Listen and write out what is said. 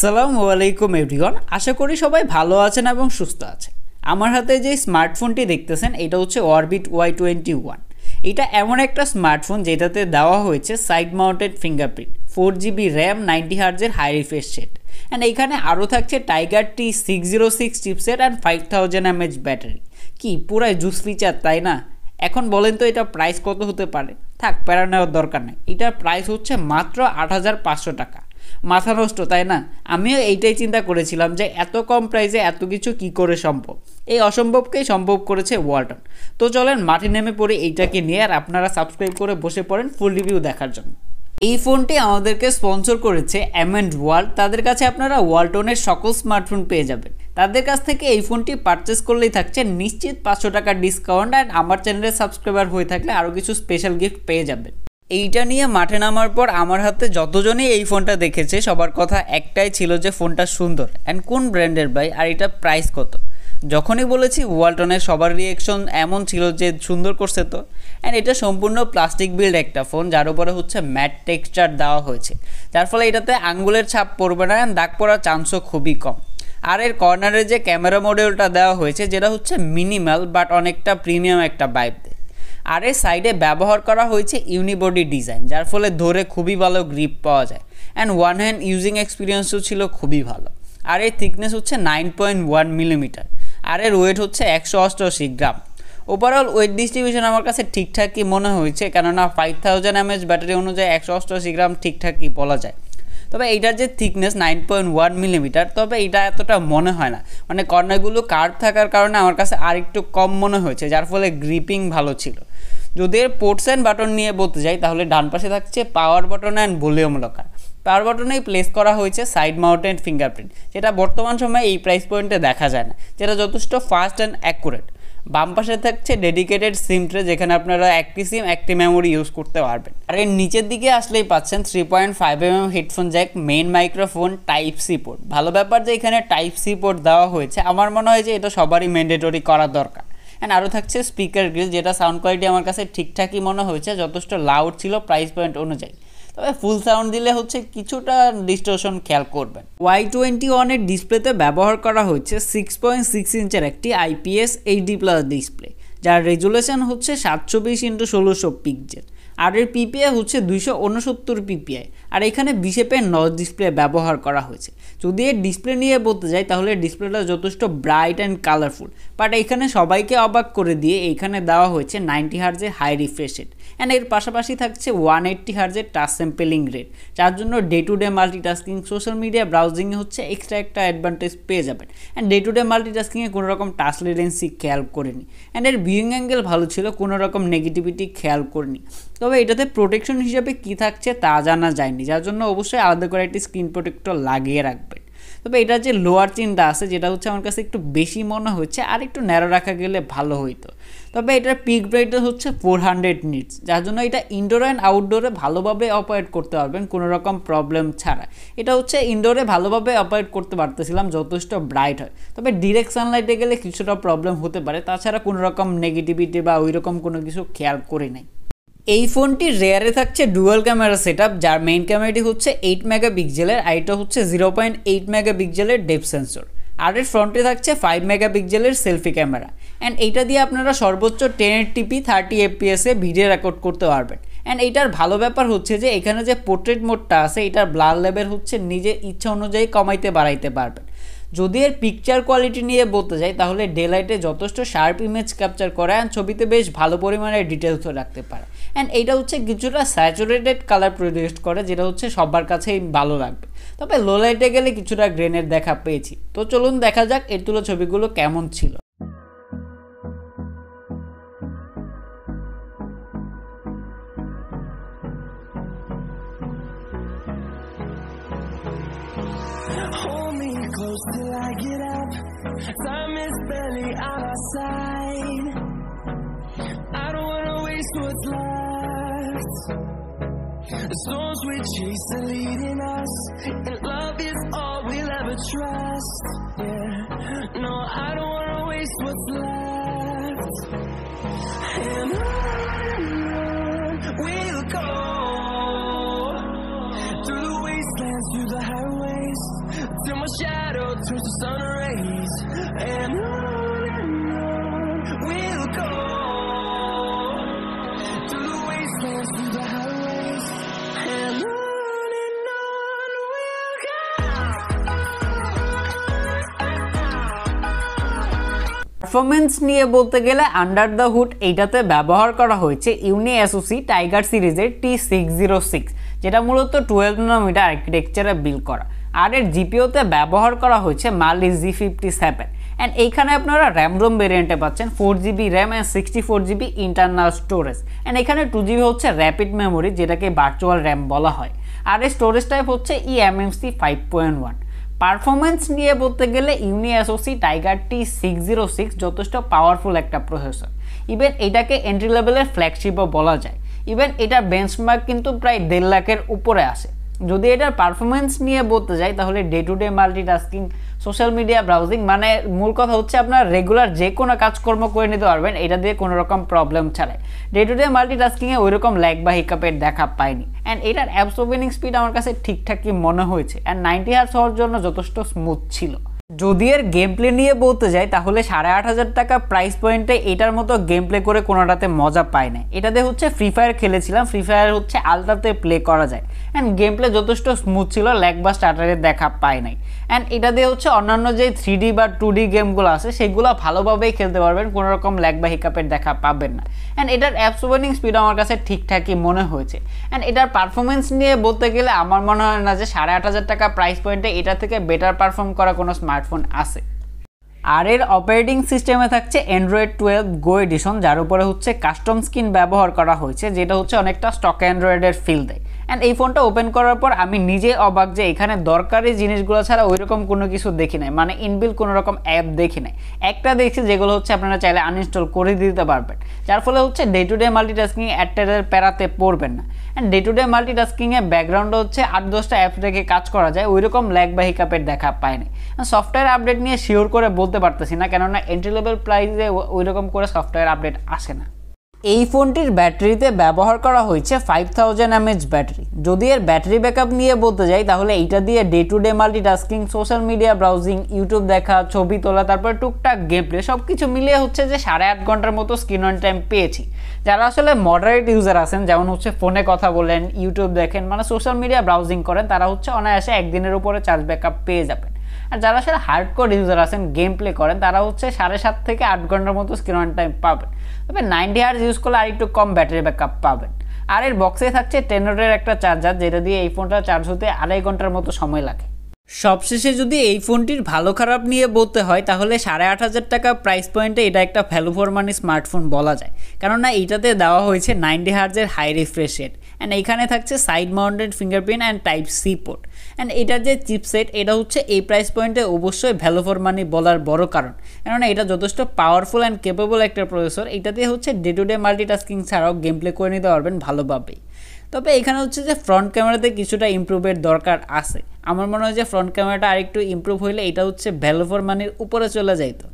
আসসালামু আলাইকুম এভরিওয়ান, আশা করি সবাই ভালো আছেন এবং সুস্থ আছেন। আমার হাতে যে স্মার্টফোনটি দেখতেছেন এটা হচ্ছে অরবিট Y21। এটা এমন একটা স্মার্টফোন যেটাতে দেওয়া হয়েছে side mounted fingerprint, 4GB RAM, 90Hz high refresh rate, and এইখানে আরও থাকছে Tiger T606 chipset and 5000 mAh battery. কি পুরাই জুস ফিচার, তাই না? এখন বলেন তো এটা প্রাইস কত হতে পারে? থাক, প্যারা নেওয়ার দরকার নেই। এটার প্রাইস হচ্ছে মাত্র 8500 টাকা। মাথা নষ্ট, তাই না? আমিও এইটাই চিন্তা করেছিলাম যে এত কম প্রাইসে এত কিছু কি করে সম্ভব। এই অসম্ভবকেই সম্ভব করেছে ওয়ালটন। তো চলেন মাঠে নেমে পড়ে এইটাকে নিয়ে, আর আপনারা সাবস্ক্রাইব করে বসে পড়েন ফুল রিভিউ দেখার জন্য। এই ফোনটি আমাদেরকে স্পন্সর করেছে ওয়ার্ল্ড। তাদের কাছে আপনারা ওয়ালটনের সকল স্মার্টফোন পেয়ে যাবেন। তাদের কাছ থেকে এই ফোনটি পারচেস করলেই থাকছে নিশ্চিত 500 টাকার ডিসকাউন্ট, অ্যান্ড আমার চ্যানেলে সাবস্ক্রাইবার হয়ে থাকলে আরও কিছু স্পেশাল গিফট পেয়ে যাবেন। এইটা নিয়ে মাঠে নামার পর আমার হাতে যতজনই এই ফোনটা দেখেছে সবার কথা একটাই ছিল যে ফোনটা সুন্দর, অ্যান্ড কোন ব্র্যান্ডের ভাই, আর এটা প্রাইস কত। যখনই বলেছি ওয়ালটনের সবার রিয়েকশন এমন ছিল যে সুন্দর করছে তো। অ্যান্ড এটা সম্পূর্ণ প্লাস্টিক বিল্ড একটা ফোন, যার উপরে হচ্ছে ম্যাট টেক্সচার দেওয়া হয়েছে, যার ফলে এটাতে আঙ্গুলের ছাপ পড়বে না, অ্যান্ড দাগ পড়ার চান্সও খুবই কম। আর এর কর্নারে যে ক্যামেরা মডিউলটা দেওয়া হয়েছে যেটা হচ্ছে মিনিমাল বাট অনেকটা প্রিমিয়াম একটা ভাইব দেয়। আর এর সাইডে ব্যবহার করা হয়েছে ইউনিবডি ডিজাইন, যার ফলে ধরে খুবই ভালো গ্রিপ পাওয়া যায়, অ্যান্ড ওয়ান হ্যান্ড ইউজিং এক্সপিরিয়েন্সও ছিল খুবই ভালো। আর এর থিকনেস হচ্ছে 9.1 মিলিমিটার, আর এর ওয়েট হচ্ছে 188 গ্রাম। ওভারঅল ওয়েট ডিস্ট্রিবিউশন আমার কাছে ঠিকঠাকই মনে হয়েছে, কেননা 5000 mAh ব্যাটারি অনুযায়ী 188 গ্রাম ঠিকঠাকই বলা যায়। তবে এইটার যে থিকনেস 9.1 মিলিমিটার, তবে এটা এতটা মনে হয় না, মানে কর্নারগুলো কার্ভ থাকার কারণে আমার কাছে আর একটু কম মনে হয়েছে, যার ফলে গ্রিপিং ভালো ছিল। যদি এর পোর্টস অ্যান্ড বাটন নিয়ে বলতে যাই তাহলে ডান পাশে থাকছে power button and volume rocker. Power বাটনেই প্লেস করা হয়েছে সাইড মাউন্টেড ফিঙ্গারপ্রিন্ট, যেটা বর্তমান সময়ে এই প্রাইস পয়েন্টে দেখা যায় না, যেটা যথেষ্ট ফাস্ট অ্যান্ড অ্যাকুরেট। বাম পাশে থাকছে ডেডিকেটেড সিম ট্রে, যেখানে আপনারা একটি সিম একটি মেমোরি ইউজ করতে পারবেন। আর এর নিচের দিকে আসলেই পাচ্ছেন 3.5mm headphone jack, main microphone, type C port. ভালো ব্যাপার যে এখানে টাইপ সি পোর্ট দেওয়া হয়েছে, আমার মনে হয় যে এটা সবারই ম্যান্ডেটরি করা দরকার। অ্যান্ড আরও থাকছে স্পিকার গ্রিল, যেটা সাউন্ড কোয়ালিটি আমার কাছে ঠিকঠাকই মনে হয়েছে, যথেষ্ট লাউড ছিল প্রাইস পয়েন্ট অনুযায়ী। তবে ফুল সাউন্ড দিলে হচ্ছে কিছুটা ডিস্টরশন খেয়াল করবেন। Y21 এর ডিসপ্লেতে ব্যবহার করা হচ্ছে 6.6 ইঞ্চের একটি IPS HD+ ডিসপ্লে, যার রেজুলেশন হচ্ছে 720x1600 পিক্সেল। আর এর PPI হচ্ছে 269 PPI। আর এখানে 20 এর নচ ডিসপ্লে ব্যবহার করা হয়েছে। যদি এর ডিসপ্লে নিয়ে বলতে যাই তাহলে ডিসপ্লেটা যথেষ্ট ব্রাইট অ্যান্ড কালারফুল, বাট এখানে সবাইকে অবাক করে দিয়ে এইখানে দেওয়া হয়েছে 90Hz high refresh rate, and এর পাশাপাশি থাকছে 180Hz টাচ স্যাম্পলিং রেট, যার জন্য day to day multitasking, social media ব্রাউজিংয়ে হচ্ছে এক্সট্রা একটা অ্যাডভান্টেজ পেয়ে যাবেন। অ্যান্ড ডে টু ডে মাল্টিটাস্কিংয়ে কোনো রকম টাচ লেটেন্সি খেয়াল করেনি, অ্যান্ড এর ভিউইং অ্যাঙ্গেল ভালো ছিল, কোনো রকম নেগেটিভিটি খেয়াল করেনি। তবে এটাতে প্রোটেকশন হিসাবে কী থাকছে তা জানা যায়নি, যার জন্য অবশ্যই আলাদা করে একটি স্ক্রিন প্রোটেক্টর লাগিয়ে রাখবেন। তবে এটার যে লোয়ার চিনটা আছে যেটা হচ্ছে আমার কাছে একটু বেশি মনে হচ্ছে, আর একটু ন্যারো রাখা গেলে ভালো হইতো। তবে এটার পিক ব্রাইটনেস হচ্ছে 400 নিটস, যার জন্য এটা ইনডোর অ্যান্ড আউটডোরে ভালোভাবে অপারেট করতে পারবেন কোনো রকম প্রবলেম ছাড়া। এটা হচ্ছে ইনডোরে ভালোভাবে অপারেট করতে পারতেছিলাম, যথেষ্ট ব্রাইট হয়। তবে ডিরেক্ট সানলাইটে গেলে কিছুটা প্রবলেম হতে পারে, তাছাড়া কোনো রকম নেগেটিভিটি বা ওই রকম কোনো কিছু খেয়াল করি নাই। এই ফোনটির রেয়ারে থাকছে ডুয়াল ক্যামেরা সেটআপ, যার মেইন ক্যামেরাটি হচ্ছে 8 মেগাপিক্সেলের, আর এটা হচ্ছে 0.8 মেগাপিক্সেলের ডেপথ সেন্সর। আর এর ফ্রন্টে থাকছে 5 মেগাপিক্সেলের সেলফি ক্যামেরা, অ্যান্ড এইটা দিয়ে আপনারা সর্বোচ্চ 1080p 30 fps ভিডিও রেকর্ড করতে পারবেন। অ্যান্ড এইটার ভালো ব্যাপার হচ্ছে যে এখানে যে পোর্ট্রেট মোডটা আছে এটার ব্লার লেভেল হচ্ছে নিজের ইচ্ছা অনুযায়ী কমাইতে বাড়াইতে পারবেন। যদি এর পিকচার কোয়ালিটি নিয়ে বলতে যাই তাহলে ডে লাইটে যথেষ্ট শার্প ইমেজ ক্যাপচার করে, অ্যান্ড ছবিতে বেশ ভালো পরিমাণে ডিটেলসও রাখতে পারে। অ্যান্ড এইটা হচ্ছে কিছুটা স্যাচুরেটেড কালার প্রডিউস করে, যেটা হচ্ছে সবার কাছেই ভালো লাগবে। তবে লো লাইটে গেলে কিছুটা গ্রেনের দেখা পেয়েছি। তো চলুন দেখা যাক এর তুলো ছবিগুলো কেমন ছিল। Close till I get up, time is barely on our side. I don't wanna waste what's left. The storms we chase are leading us, and love is all we'll ever trust. Yeah, no, I don't wanna waste what's left. And on we'll go, through the wastelands, through the highways, performance নিয়ে বলতে গেলে under the hood এইটাতে ব্যবহার করা হয়েছে ইউনি SOC tiger সিরিজের T606, যেটা মূলত 12 ন্যানোমিটার আর্কিটেকচারে বিল্ড করা। আর এর জিপিওতে ব্যবহার করা হয়েছে মালি G57 অ্যান্ড এইখানে আপনারা র্যাম রোম ভেরিয়েন্টে পাচ্ছেন 4GB RAM and 64GB internal storage and এখানে 2GB হচ্ছে র্যাপিড মেমোরি, যেটাকে ভার্চুয়াল র্যাম বলা হয়। আর এর স্টোরেজ টাইপ হচ্ছে eMMC 5.1। পারফরমেন্স নিয়ে বলতে গেলে ইউনি এসওসি টাইগার T606 যথেষ্ট পাওয়ারফুল একটা প্রসেসর। ইভেন এটাকে এন্ট্রি লেভেলের ফ্ল্যাগশিপও বলা যায়। ইভেন এটার বেঞ্চমার্ক কিন্তু প্রায় 1.5 লাখের উপরে আসে। যদি এটার পারফরমেন্স নিয়ে বলতে যাই তাহলে day to day multitasking, social media browsing, মানে মূল কথা হচ্ছে আপনার রেগুলার যে কোনো কাজকর্ম করে নিতে পারবেন এটা দিয়ে কোনো রকম প্রবলেম ছাড়াই। ডে টু ডে মাল্টিটাস্কিংয়ে ওই রকম ল্যাগ বা হিকাপের দেখা পাইনি। অ্যান্ড এটার অ্যাপস ওপেনিং স্পিড আমার কাছে ঠিকঠাকই মনে হয়েছে অ্যান্ড 90 হার্টজ হওয়ার জন্য যথেষ্ট স্মুথ ছিল। যদি এর গেম প্লে নিয়ে বলতে যাই তাহলে 8,500 টাকা প্রাইস পয়েন্টে এটার মতো গেম প্লে করে কোনোটাতে মজা পায় না। এটাতে হচ্ছে ফ্রি ফায়ার খেলেছিলাম, ফ্রি ফায়ার হচ্ছে আলট্রাতে প্লে করা যায় অ্যান্ড গেম প্লে যথেষ্ট স্মুথ ছিল, ল্যাগ বা স্টার্টারের দেখা পায় নাই। অ্যান্ড এটা দিয়ে হচ্ছে অন্যান্য যে 3D বা 2D গেমগুলো আছে সেগুলো ভালোভাবেই খেলতে পারবেন, কোনো রকম ল্যাগ বা হিকাপের দেখা পাবেন না। অ্যান্ড এটার অ্যাপস ওপেনিং স্পিড আমার কাছে ঠিকঠাকই মনে হয়েছে। অ্যান্ড এটার পারফরমেন্স নিয়ে বলতে গেলে আমার মনে হয় না যে 8,500 টাকা প্রাইস পয়েন্টে এটা থেকে বেটার পারফর্ম করা কোনো স্মার্টফোন আছে। আর এর অপারেটিং সিস্টেমে থাকছে Android 12 Go এডিশন, যার উপরে হচ্ছে কাস্টম স্কিন ব্যবহার করা হয়েছে, যেটা হচ্ছে অনেকটা স্টক অ্যান্ড্রয়েডের ফিল দেয়। অ্যান্ড এই ফোনটা ওপেন করার পর আমি নিজে অবাক যে এখানে দরকারি জিনিসগুলো ছাড়া ওইরকম কোনো কিছু দেখি নাই, মানে ইনবিল কোনো রকম অ্যাপ দেখি নাই। একটা দেখছি যেগুলো হচ্ছে আপনারা চাইলে আনইনস্টল করে দিতে পারবেন, যার ফলে হচ্ছে ডে টু ডে মাল্টিটাস্কিং অ্যাডের প্যারাতে পড়বেন না। অ্যান্ড ডে টু ডে মাল্টিটাস্কিংয়ে ব্যাকগ্রাউন্ডে হচ্ছে 8-10টা অ্যাপ রেখে কাজ করা যায়, ওইরকম ল্যাগ বা হিকাপের দেখা পায়নি। সফটওয়্যার আপডেট নিয়ে শিওর করে বলতে পারতেছি না, কেননা এন্ট্রি লেভেল প্রাইসে ওইরকম করে সফটওয়্যার আপডেট আসে না। এই ফোনটির ব্যাটারিতে ব্যবহার করা হয়েছে 5000 mAh ব্যাটারি। যদি এর ব্যাটারি ব্যাকআপ নিয়ে বলতে যাই তাহলে এইটা দিয়ে day to day multitasking, social media browsing, YouTube দেখা, ছবি তোলা, তারপর টুকটাক গেম প্লে সব কিছু মিলিয়ে হচ্ছে যে 8.5 ঘন্টার মতো স্ক্রিন অন টাইম পেয়েছি। যারা আসলে মডারেট ইউজার আছেন, যেমন হচ্ছে ফোনে কথা বলেন, ইউটিউব দেখেন, মানে সোশ্যাল মিডিয়া ব্রাউজিং করেন, তারা হচ্ছে অনায়াসে একদিনের উপরে চার্জ ব্যাকআপ পেয়ে যাবেন। আর যারা আসলে হার্ডকোর ইউজার আছেন, গেম প্লে করেন, তারা হচ্ছে 7.5 থেকে 8 ঘন্টার মতো স্ক্রিন অন টাইম পাবেন। তবে 90 হার্জ ইউজ করলে আর একটু কম ব্যাটারি ব্যাকআপ পাবেন। আর এর বক্সে থাকছে 10 ওয়াটের একটা চার্জার, যেটা দিয়ে এই ফোনটা চার্জ হতে 2.5 ঘন্টার মতো সময় লাগে। সবশেষে যদি এই ফোনটির ভালো খারাপ নিয়ে বলতে হয় তাহলে 8,500 টাকা প্রাইস পয়েন্টে এটা একটা ভ্যালু ফর মানি স্মার্টফোন বলা যায়, কেননা এইটাতে দেওয়া হয়েছে 90 হার্জের হাই রিফ্রেশ রেট অ্যান্ড এইখানে থাকছে side mounted fingerprint and type C port. And এটার যে চিপসেট এটা হচ্ছে এই প্রাইস পয়েন্টে অবশ্যই ভ্যালু ফর মানি বলার বড় কারণ, কেননা এটা যথেষ্ট পাওয়ারফুল অ্যান্ড কেপেবল একটা প্রসেসর। এটাতে হচ্ছে ডে টু ডে মাল্টিটাস্কিং ছাড়াও গেম প্লে করে নিতে পারবেন ভালোভাবেই। তবে এখানে হচ্ছে যে ফ্রন্ট ক্যামেরাতে কিছুটা ইমপ্রুভের দরকার আছে। আমার মনে হয় যে ফ্রন্ট ক্যামেরাটা আরেকটু ইমপ্রুভ হইলে এটা হচ্ছে ভ্যালু ফর মানির উপরে চলে যাইতো।